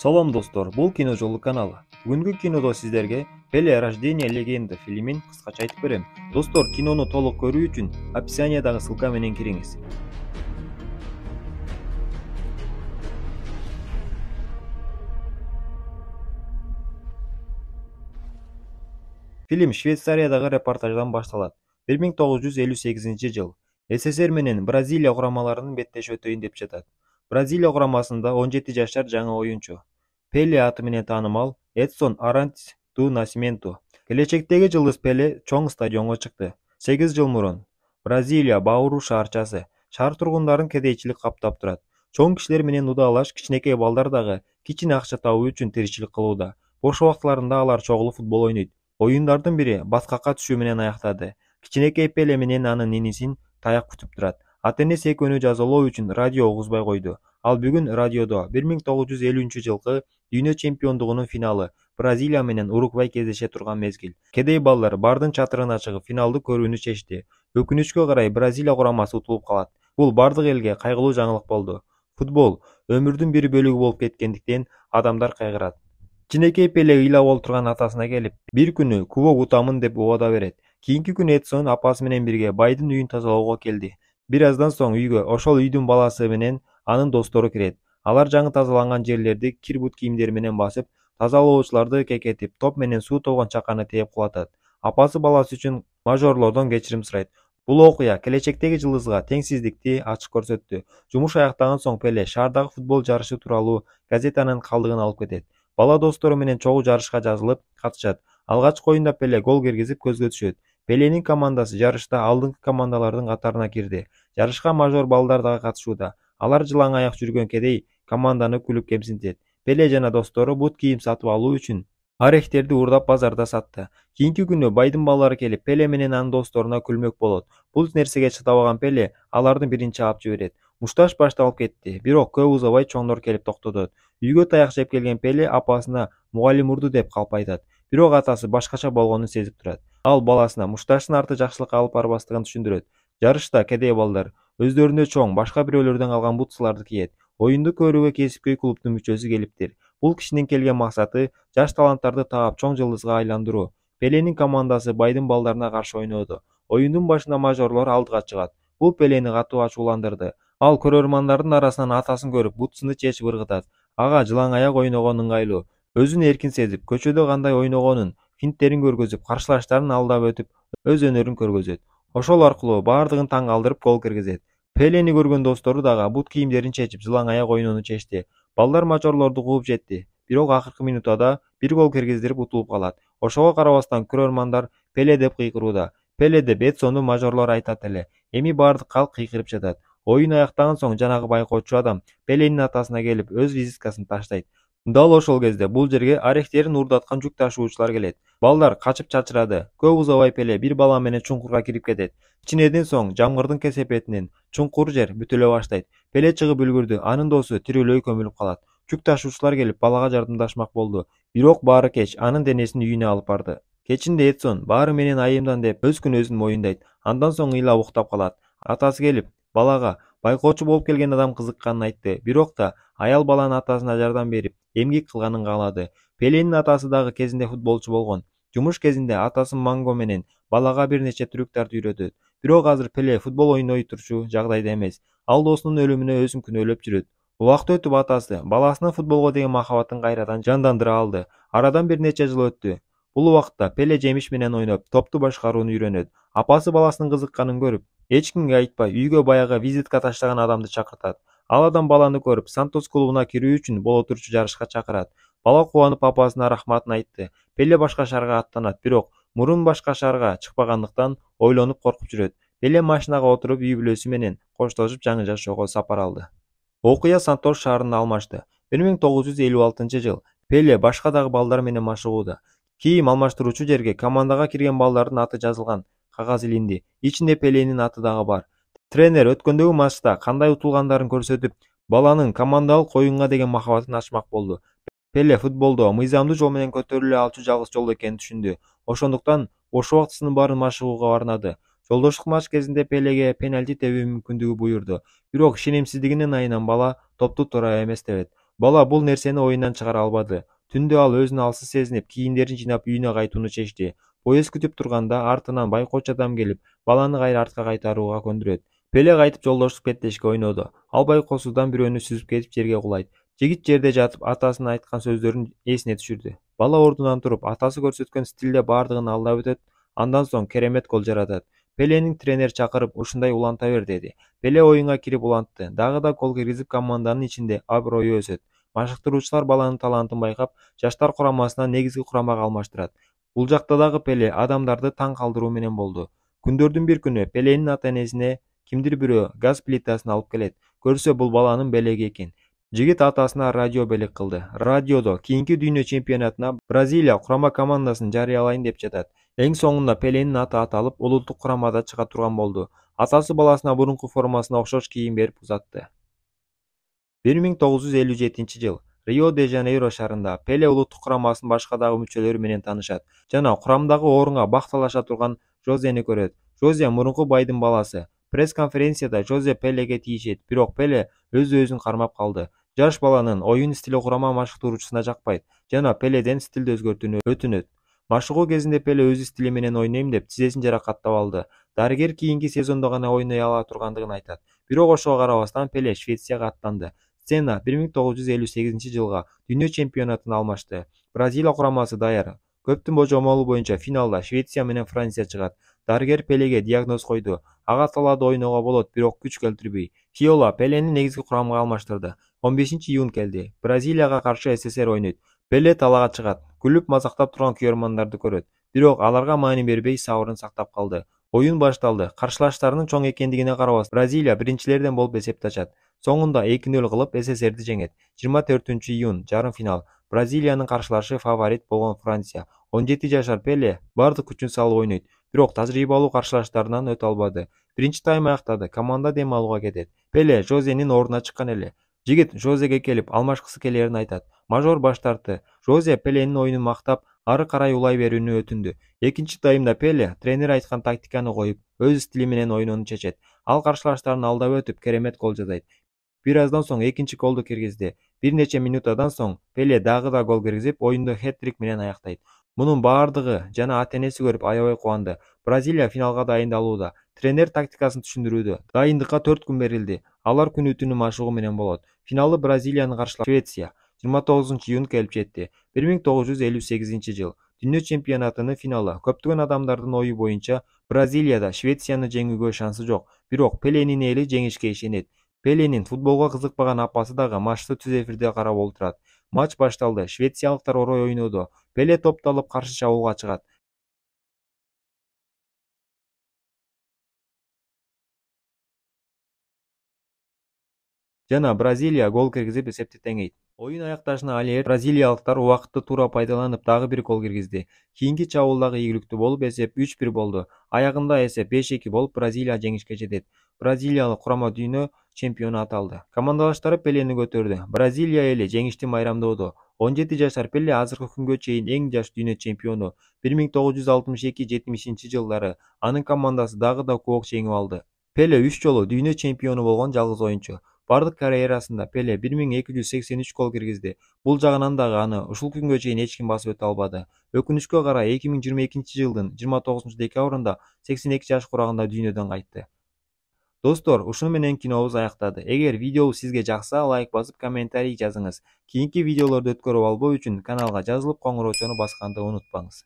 Салам достор, бул кино жолу каналы. Бүгүнкү кинодо сиздерге Пеле Рождение легенды фильмин кыскача айтып берем. Достор, кинону толук көрүү үчүн описаниядагы ссылка менен кириңиз. Фильм Швейцариядагы репортаждан башталат. 1958 жыл. СССР менен Бразилия курамаларынын беттеш өтөйүн деп жатат. Бразилия курамасында 17 жашар жаңы оюнчу. Пеле аты менен таанымал Эдсон Арантис ду Насименту. Келечектеги жылдыз Пеле чоң стадионго чыкты. 8 жыл мурун Бразилия Бауру шаарчасы. Шаар тургундарын кедейчилик каптап турат. Чоң кишилер менен удаалаш кичинекей балдар дагы кичине акча табуу үчүн тиричилик кылууда. Бош убактыларында алар чогулуп футбол ойнойт. Оюндардын бири баткакка түшүү менен аяктады. Кичинекей Пеле менен анын нинисин таяк күтүп турат. Ата-энеси экөөнү жазалоо үчүн радио угузбай койду. Ал бүгүн радиодо 1950-жылкы дүйнө чемпиондугунун финалы Бразилия менен Уругвай кездеше турган мезгил. Кедей балдар бардын чатырына чыгып финалды көрүүнү чечти. Өкүнүчкө карай Бразилия курамасы утулуп калат. Бул бардык элге кайгылуу жаңылык болду. Футбол өмүрдүн бир бөлүгү болуп кеткендиктен адамдар кайгырат. Кичинекей Пеле ыйла болуп турган атасына келип, бир күнү кубок утамын деп убада берет. Кийинки күнү Эдсон апасы менен бирге байдын үйүн тазалоого келди. Бир аздан соң үйгө ошол үйдүн баласы менен анын достору кирет. Алар жаңы тазаланган жерлерди кир бут кийимдери менен басып, тазалоочуларды кекетип, топ менен суу толгон чаканы тээп кулатат. Апасы баласы үчүн мажорлордон кечирим сурайт. Бул окуя келечектеги жылдызга теңсиздикти ачык көрсөттү. Жумуш аяктаган соң Пеле шаардагы футбол жарышы тууралуу газетанын калдыгын алып кетет. Бала достору менен чогуу жарышка жазылып катышат. Алгачкы оюнда Пеле гол киргизип көзгө түшөт. Пеленин командасы жарышта алдыңкы командалардын катарына кирди. Жарышка мажор балдар дагы катышууда. Алар жылаң аяк жүргөн кедей команданы күлүп кемсинтет. Пеле жана достору бут кийим сатып алуу үчүн орехтерди уурдап базарда сатты. Кийинки күнү байдын балдары келип Пеле менен анын досторуна күлмөк болот. Бул нерсеге чыдабаган Пеле алардын биринчи ап жиберет. Мушташ башталып кетти, бирок көп узабай чоңдор келип токтотот. Үйгө таяк жеп келген Пеле апасына мугалим урду деп калп айтат. Бирок атасы башкача болгонун сезип турат. Ал баласына мушташтын арты жакшылыкка алып барбастыгын түшүндүрөт. Жарышта кедей балдар өздөрүнө чоң башка бирөөлөрдөн алган бутсуларды кийет. Оюнду көрүүгө кесипкөй клубдун мүчөсү келиптир. Бул кишинин келген максаты жаш таланттарды таап чоң жылдызга айландыруу. Пеленин командасы байдын балдарына каршы ойноду. Оюндун башында мажорлор алдыга чыгат. Бул Пелени катуу ачууландырды. Ал көрөрмандардын арасынан атасын көрүп бутсуну чечип ыргытат. Ага жылаң аяк ойногон ыңгайлуу. Өзүн эркин сезип, көчөдө кандай ойногонун, финттерин көргөзүп, каршылаштарын алдап өтүп, өз өнөрүн көргөзөт. Ошол аркылуу баардыгын таң калтырып гол киргизет. Пелени көргөн достору дагы бут кийимдерин чечип, жылаң аяк ойноону чечти. Балдар мажорлорду кууп жетти. Бирок акыркы минутада бир гол киргиздирип утулуп калат. Ошого карабастан көрөрмандар Пеле деп кыйкырууда. Пеле деп Эдсонду мажорлор айтат эле. Эми баардык калк кыйкырып жатат. Оюн аяктаган соң жанагы байкоочу адам Пеленин атасына келип өз визиткасын таштайт. Дал ошол кезде бул жерге орехтерин уурдаткан жүк ташуучулар келет. Балдар качып чачырады. Көп узабай Пеле бир бала менен чуңкурга кирип кетет. Кичинеден соң жамгырдын кесепетинен чуңкур жер бүтүлө баштайт. Пеле чыгып үлгүрдү. Анын досу тирүүлөй көмүлүп калат. Жүк ташуучулар келип балага жардамдашмак болду. Бирок баары кеч, анын денесин үйүнө алып барды. Кечинде Эдсон баары менен айымдан деп өз күнөөсүн моюндайт. Андан соң ыйлап уктап калат. Атасы келип балага байкоочу болуп келген адам кызыкканын айтты. Бирок да аял баланын атасына жардам берип, эмгек кылганын каалады. Пеленин атасы дагы кезинде футболчу болгон. Жумуш кезинде атасы Манго менен балага бир нече трюктарды үйрөтөт. Бирок азыр Пеле футбол ойной турчу жагдайда эмес. Ал досунун өлүмүнө өзүн күнөөлөп жүрөт. Убакыт өтүп атасы баласынын футболго деген махабатын кайрадан жандандыра алды. Арадан бир нече жыл өттү. Бул убакытта Пеле жемиш менен ойноп, топту башкарууну үйрөнөт. Апасы баласынын кызыкканын көрүп, эч кимге айтпай үйгө баягы визитка таштаган адамды чакыртат. Ал адам баланы көрүп, Сантос клубуна кирүү үчүн боло турчу жарышка чакырат. Бала кубанып апасына рахматын айтты. Пеле башка шаарга аттанат, бирок мурун башка шаарга чыкпагандыктан ойлонуп коркуп жүрөт. Пеле машинага отуруп үй бүлөсү менен коштошуп жаңы жашоого сапар алды. Окуя Сантос шаарында алмашты. 1956 жыл. Пеле башка дагы балдар менен машыгууда. Кийим алмаштыруучу жерге командага кирген балдардын аты жазылган кагаз илинди. Ичинде Пеленин аты дагы бар. Тренер өткөндөгү матчта кандай утулгандарын көрсөтүп, баланын командалык оюнга деген махабатын ачмак болду. Пеле футболдо мыйзамдуу жол менен көтөрүлө алчу жалгыз жол экенин түшүндү. Ошондуктан бош убактысынын баарын машыгууга арнады. Жолдоштук матч кезинде Пелеге пенальти тебүү мүмкүндүгү буйрду. Бирок ишенимсиздигинин айынан бала топту туура эместебет. Бала бул нерсени оюндан чыгара албады. Түндө ал өзүн алсыз сезинип, кийимдерин жыйнап үйүнө кайтууну чечти. Поезд күтүп турганда артынан байкоочу адам келип, баланы кайра артка кайтарууга көндүрөт. Пеле кайтып жолдоштук беттешикке ойноду. Ал байкоосуздан бирөөнү сүзүп кетип жерге кулайт. Жигит жерде жатып атасынын айткан сөздөрүн эсине түшүрдү. Бала ордунан туруп, атасы көрсөткөн стилде бардыгын алдап өтөт, андан соң керемет гол жаратат. Пеленин тренер чакырып, ушундай уланта бер деди. Пеле оюнга кирип улантты. Дагы да гол киргизип, команданын ичинде аброю өсөт. Машыктыруучулар баланын талантын байкап, жаштар курамасынан негизги курамага алмаштырат. Бул жакта дагы Пеле адамдарды таң калтыруу менен болду. Күндөрдүн бир күнү Пеленин ата-энесине кимдир бирөө газ плитасын алып келет. Көрсө бул баланын белеги экен. Жигит атасына радио белек кылды. Радиодо кийинки дүйнө чемпионатына Бразилия курама командасын жарыялайын деп жатат. Эң соңунда Пеленин аты аталып, улуттук курамада чыга турган болду. Атасы баласына мурунку формасына окшош кийим берип узатты. 1957 жыл Рио-де-Жанейро шаарында Пеле улуттук курамасынын башка дагы мүчөлөрү менен таанышат жана курамдагы орунга бак талаша турган Жозени көрөт. Жозе мурунку байдын баласы. Пресс-конференцияда Жозе Пелеге тийишет, бирок Пеле өз-өзүн кармап калды. Жаш баланын оюн стили курама машыктыруучусуна жакпайт жана Пеледен стилди өзгөртүүнү өтүнөт. Машыгуу кезинде Пеле өз стили менен ойнойм деп тизесин жаракаттап алды. Дарыгер кийинки сезондо гана ойной ала тургандыгын айтат. Бирок ошого карабастан Пеле Швецияга аттанды. Сцена 1958-жылга дүйнө чемпионатын алмашты. Бразилия курамасы даяр. Көптүн божомолу боюнча финалда Швеция менен Франция чыгат. Дарыгер Пелеге диагноз койду. Ага талаада ойноого болот, бирок күч келтирбей. Фиола Пелени негизги курамга алмаштырды. 15-июнь келди. Бразилияга каршы СССР ойнойт. Пеле талаага чыгат. Күлүп мазактап турган күйөрмандарды көрөт. Бирок аларга маани бербей сабырын сактап калды. Оюн башталды. Каршылаштарынын чоң экендигине карабастан Бразилия биринчилерден болуп эсептешат. Соңунда 2-0 кылып СССРди жеңет. 24-июнь жарым финал. Бразилиянын каршылашы фаворит болгон Франция. 17 жашар Пеле бардык күчүн салып ойнойт, бирок тажрыйбалуу каршылаштарынан өтө албады. Биринчи тайм аяктады, команда дем алууга кетет. Пеле Жозенин ордуна чыккан эле. Жигит Жозеге келип алмашкысы келерин айтат. Мажор баш тартты. Жозе Пеленин оюнун мактап, ары карай улай берүүнү өтүндү. Экинчи таймда Пеле тренер айткан тактиканы коюп, өз стили менен ойноону чечет. Ал каршылаштарын алдап өтүп, керемет гол жасайт. Бир аздан соң экинчи голду киргизди. Бир нече минуттан соң Пеле дагы да гол киргизип, оюнду хет-трик менен аяктайт. Мунун бардыгы жана ата-энеси көрүп аябай кубанды. Бразилия финалга дайындалууда. Тренер тактикасын түшүндүрүүдө. Дайындыкка 4 күн берилди. Алар күнү түнү машыгуу менен болот. Финалды Бразилияны каршылап Швеция 29-июнь келип жетти. 1958-жыл дүйнө чемпионатынын финалы. Көптөгөн адамдардын ою боюнча Бразилияда Швецияны жеңүүгө шансы жок. Бирок Пеленин эли жеңишке ишенет. Пеленин футболго кызыкпаган апасы дагы матчты түз эфирде карап олтурат. Матч башталды. Швециялыктар орой ойноодо. Пеле топту алып каршы чабуулга чыгат. Жана Бразилия гол киргизип эсепти теңейт. Оюн аякташына алер бразилиялыктар убакытты туура пайдаланып дагы бир гол киргизди. Кийинки чабуулдагы ийгиликтүү болуп эсеп 3-1 болду. Аягында эсеп 5-2 болуп Бразилия жеңишке жетет. Бразилиялык курама дүйнө чемпиону аталды. Командалаштары Пелени көтөрдү. Бразилия эли жеңишти майрамдоодо. 17 жашар Пеле азыркы күнгө чейин эң жаш дүйнө чемпиону. 1962-70 жылдары анын командасы дагы да кубок жеңип алды. Пеле 3 жолу дүйнө чемпиону болгон жалгыз оюнчу. Бардык карьерасында Пеле 1283 гол киргизди. Бул жагынан дагы аны ушул күнгө чейин эч ким басып өтө албады. Өкүнүчкө карай 2022-жылдын 29-декабрында 82 жаш курагында дүйнөдөн кайтты. Достор, ушуну менен кинобуз аяктады. Эгер видеобуз сизге жакса, лайк басып комментарий жазыңыз. Кийинки видеолорду өткөрүп албоо үчүн каналга жазылып, коңуроочону басканды унутпаңыз.